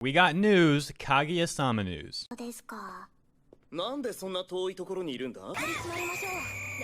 We got news, Kaguya-Sama news. ですか。なんでそんな遠いところにいるんだ？取り締まりましょう。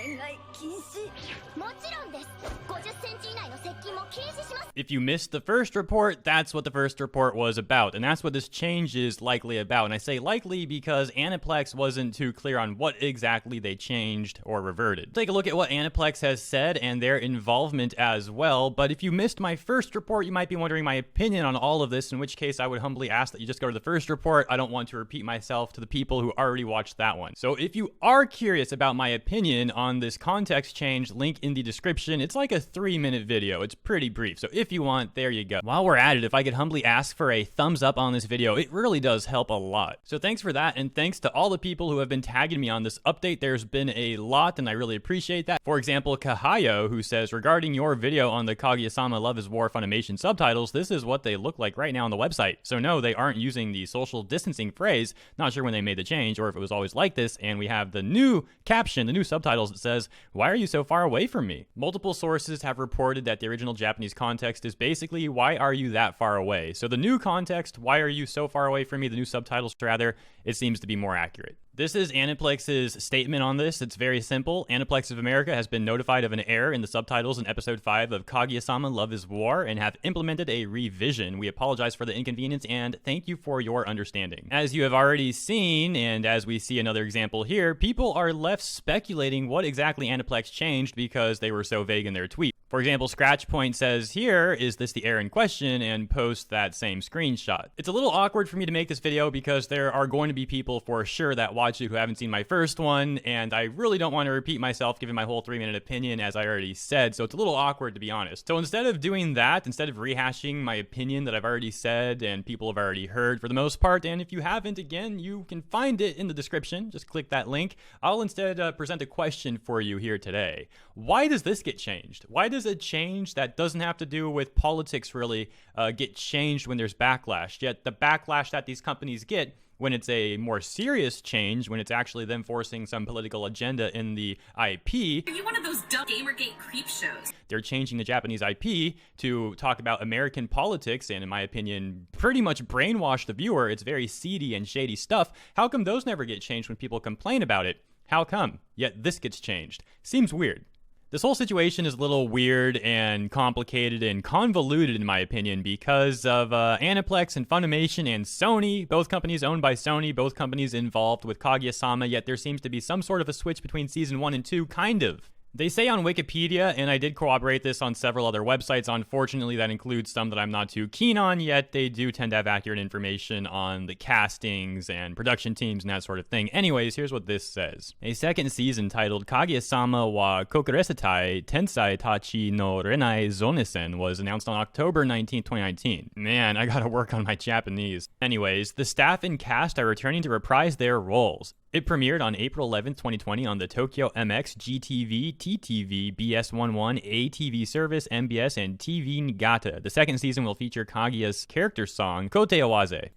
恋愛禁止。もちろんです。50センチ以内の接近も禁止します。 If you missed the first report, that's what the first report was about, and that's what this change is likely about. And I say likely because AniPlex wasn't too clear on what exactly they changed or reverted. Take a look at what AniPlex has said and their involvement as well, but if you missed my first report, you might be wondering my opinion on all of this, in which case I would humbly ask that you just go to the first report. I don't want to repeat myself to the people who already watched that one. So if you are curious about my opinion on this context change, link in the description. It's like a 3-minute video. It's pretty brief. So if you want, there you go. While we're at it, if I could humbly ask for a thumbs up on this video, it really does help a lot. So thanks for that, and thanks to all the people who have been tagging me on this update. There's been a lot, and I really appreciate that. For example, Kahayo, who says, regarding your video on the Kaguya-Sama Love Is War Funimation subtitles, this is what they look like right now on the website. So no, they aren't using the social distancing phrase. Not sure when they made the change, or if it was always like this, and we have the new caption, the new subtitles that says, "Why are you so far away from me?" Multiple sources have reported that the original Japanese context is basically, "Why are you that far away?" So the new context, "Why are you so far away from me?" The new subtitles, rather, it seems to be more accurate. This is AniPlex's statement on this. It's very simple. AniPlex of America has been notified of an error in the subtitles in episode 5 of Kaguya-Sama Love Is War and have implemented a revision. We apologize for the inconvenience and thank you for your understanding. As you have already seen, and as we see another example here, people are left speculating what exactly AniPlex changed because they were so vague in their tweet. For example, Scratchpoint says here, "Is this the error in question?" and posts that same screenshot. It's a little awkward for me to make this video because there are going to be people for sure that watch it who haven't seen my first one, and I really don't want to repeat myself given my whole 3-minute opinion as I already said, so it's a little awkward to be honest. So instead of doing that, instead of rehashing my opinion that I've already said and people have already heard for the most part, and if you haven't, again, you can find it in the description, just click that link. I'll instead present a question for you here today. Why does this get changed? Why does a change that doesn't have to do with politics really get changed when there's backlash? Yet the backlash that these companies get when it's a more serious change, when it's actually them forcing some political agenda in the IP. Are you one of those dumb Gamergate creep shows? They're changing the Japanese IP to talk about American politics and, in my opinion, pretty much brainwash the viewer. It's very seedy and shady stuff. How come those never get changed when people complain about it? How come? Yet this gets changed. Seems weird. This whole situation is a little weird and complicated and convoluted, in my opinion, because of AniPlex and Funimation and Sony, both companies owned by Sony, both companies involved with Kaguya-Sama, yet there seems to be some sort of a switch between Season 1 and 2, kind of. They say on Wikipedia, and I did corroborate this on several other websites, unfortunately that includes some that I'm not too keen on, yet they do tend to have accurate information on the castings and production teams and that sort of thing. Anyways, here's what this says. A second season titled Kaguya-Sama wa Kokuresetai Tensai Tachi no Renai Zonesen was announced on October 19, 2019. Man, I gotta work on my Japanese. Anyways, the staff and cast are returning to reprise their roles. It premiered on April 11, 2020 on the Tokyo MX, GTV, TTV, BS11, ATV Service, MBS, and TV Niigata. The second season will feature Kaguya's character song, Kote Awaze,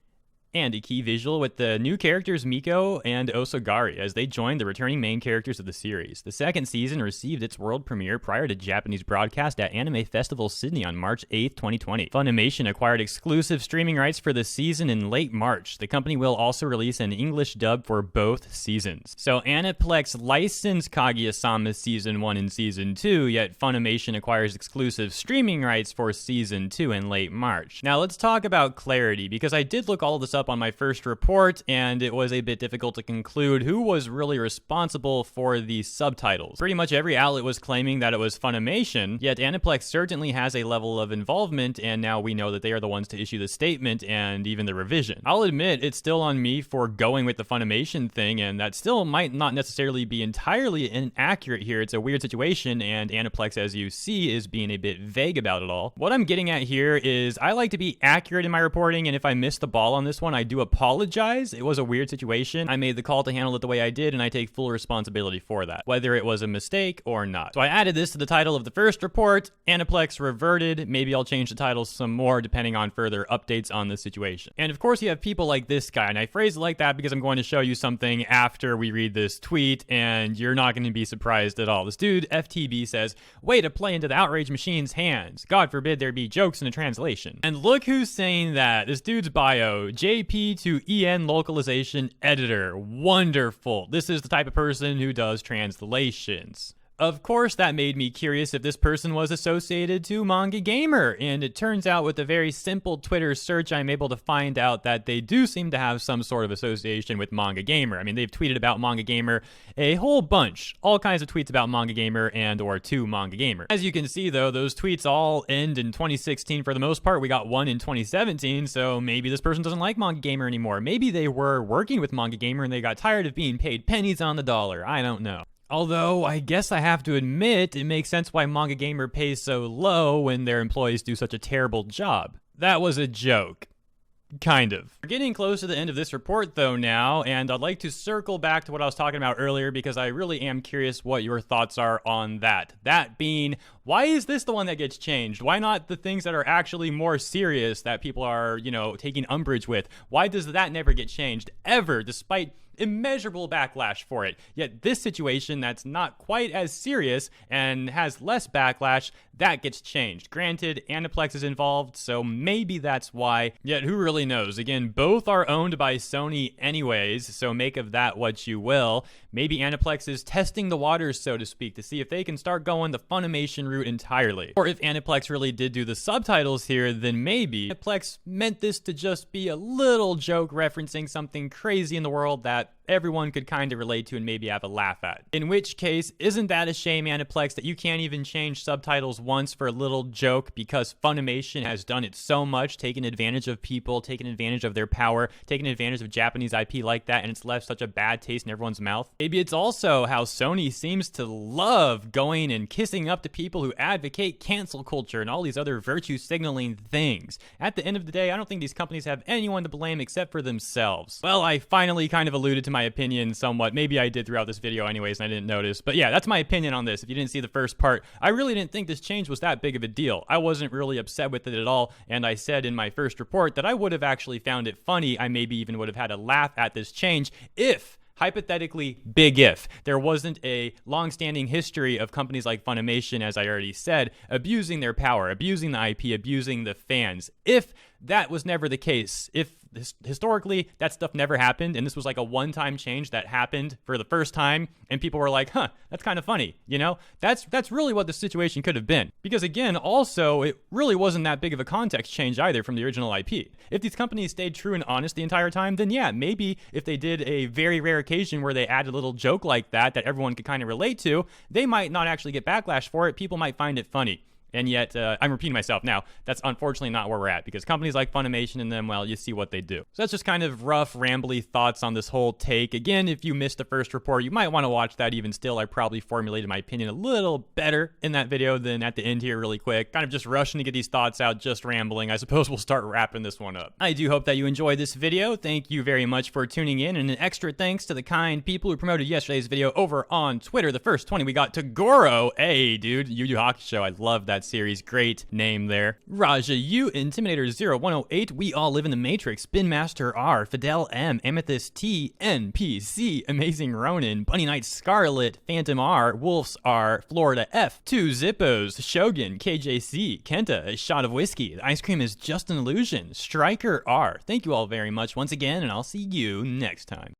and a key visual with the new characters Miko and Osogari as they join the returning main characters of the series. The second season received its world premiere prior to Japanese broadcast at Anime Festival Sydney on March 8, 2020. Funimation acquired exclusive streaming rights for the season in late March. The company will also release an English dub for both seasons. So AniPlex licensed Kaguya-Sama Season 1 and Season 2, yet Funimation acquires exclusive streaming rights for Season 2 in late March. Now let's talk about clarity, because I did look all of this up on my first report, and it was a bit difficult to conclude who was really responsible for the subtitles. Pretty much every outlet was claiming that it was Funimation, yet AniPlex certainly has a level of involvement, and now we know that they are the ones to issue the statement and even the revision. I'll admit it's still on me for going with the Funimation thing, and that still might not necessarily be entirely inaccurate here. It's a weird situation, and AniPlex, as you see, is being a bit vague about it all. What I'm getting at here is I like to be accurate in my reporting, and if I miss the ball on this one, one, I do apologize. It was a weird situation. I made the call to handle it the way I did, and I take full responsibility for that, whether it was a mistake or not. So I added this to the title of the first report, AniPlex reverted. Maybe I'll change the title some more depending on further updates on the situation. And of course you have people like this guy, and I phrase it like that because I'm going to show you something after we read this tweet, and you're not going to be surprised at all. This dude, FTB, says, way to play into the Outrage machine's hands. God forbid there be jokes in a translation. And look who's saying that. This dude's bio, JP to EN localization editor. Wonderful. This is the type of person who does translations. Of course, that made me curious if this person was associated to Manga Gamer, and it turns out with a very simple Twitter search, I'm able to find out that they do seem to have some sort of association with Manga Gamer. I mean, they've tweeted about Manga Gamer a whole bunch, all kinds of tweets about Manga Gamer and or to Manga Gamer. As you can see, though, those tweets all end in 2016 for the most part. We got one in 2017, so maybe this person doesn't like Manga Gamer anymore. Maybe they were working with Manga Gamer and they got tired of being paid pennies on the dollar. I don't know. Although, I guess I have to admit, it makes sense why Manga Gamer pays so low when their employees do such a terrible job. That was a joke. Kind of. We're getting close to the end of this report though now, and I'd like to circle back to what I was talking about earlier because I really am curious what your thoughts are on that. That being, why is this the one that gets changed? Why not the things that are actually more serious that people are, you know, taking umbrage with? Why does that never get changed ever, despite immeasurable backlash for it? Yet this situation that's not quite as serious and has less backlash, that gets changed. Granted, AniPlex is involved, so maybe that's why. Yet who really knows? Again, both are owned by Sony anyways, so make of that what you will. Maybe AniPlex is testing the waters, so to speak, to see if they can start going the Funimation route entirely. Or if AniPlex really did do the subtitles here, then maybe AniPlex meant this to just be a little joke referencing something crazy in the world that everyone could kind of relate to and maybe have a laugh at. In which case, isn't that a shame, AniPlex, that you can't even change subtitles once for a little joke because Funimation has done it so much, taken advantage of people, taken advantage of their power, taken advantage of Japanese IP like that, and it's left such a bad taste in everyone's mouth? Maybe it's also how Sony seems to love going and kissing up to people who advocate cancel culture and all these other virtue signaling things. At the end of the day, I don't think these companies have anyone to blame except for themselves. Well, I finally kind of alluded to my opinion somewhat. Maybe I did throughout this video anyways and I didn't notice. But yeah, that's my opinion on this. If you didn't see the first part, I really didn't think this change was that big of a deal. I wasn't really upset with it at all, and I said in my first report that I would have actually found it funny. I maybe even would have had a laugh at this change if, hypothetically, big if, there wasn't a long-standing history of companies like Funimation, as I already said, abusing their power, abusing the IP, abusing the fans. If that was never the case, if historically that stuff never happened and this was like a one-time change that happened for the first time and people were like, huh, that's kind of funny, you know, that's really what the situation could have been. Because again, also, it really wasn't that big of a context change either from the original IP. If these companies stayed true and honest the entire time, then yeah, maybe if they did a very rare occasion where they added a little joke like that everyone could kind of relate to, they might not actually get backlash for it. People might find it funny. And yet, I'm repeating myself now, that's unfortunately not where we're at, because companies like Funimation and them, well, you see what they do. So that's just kind of rough, rambly thoughts on this whole take. Again, if you missed the first report, you might want to watch that. Even still, I probably formulated my opinion a little better in that video than at the end here really quick. Kind of just rushing to get these thoughts out, just rambling. I suppose we'll start wrapping this one up. I do hope that you enjoyed this video. Thank you very much for tuning in, and an extra thanks to the kind people who promoted yesterday's video over on Twitter. The first 20 we got to Goro. Hey, dude, Yu Yu Hakusho. I love that series. Great name there. Raja U, Intimidator 0108, We All Live in the Matrix, Spin Master R, Fidel M, Amethyst T, NPC, Amazing Ronin, Bunny Knight Scarlet, Phantom R, Wolves R, Florida F, 2 Zippos, Shogun, KJC, Kenta, A Shot of Whiskey, The Ice Cream is Just an Illusion, Striker R. Thank you all very much once again, and I'll see you next time.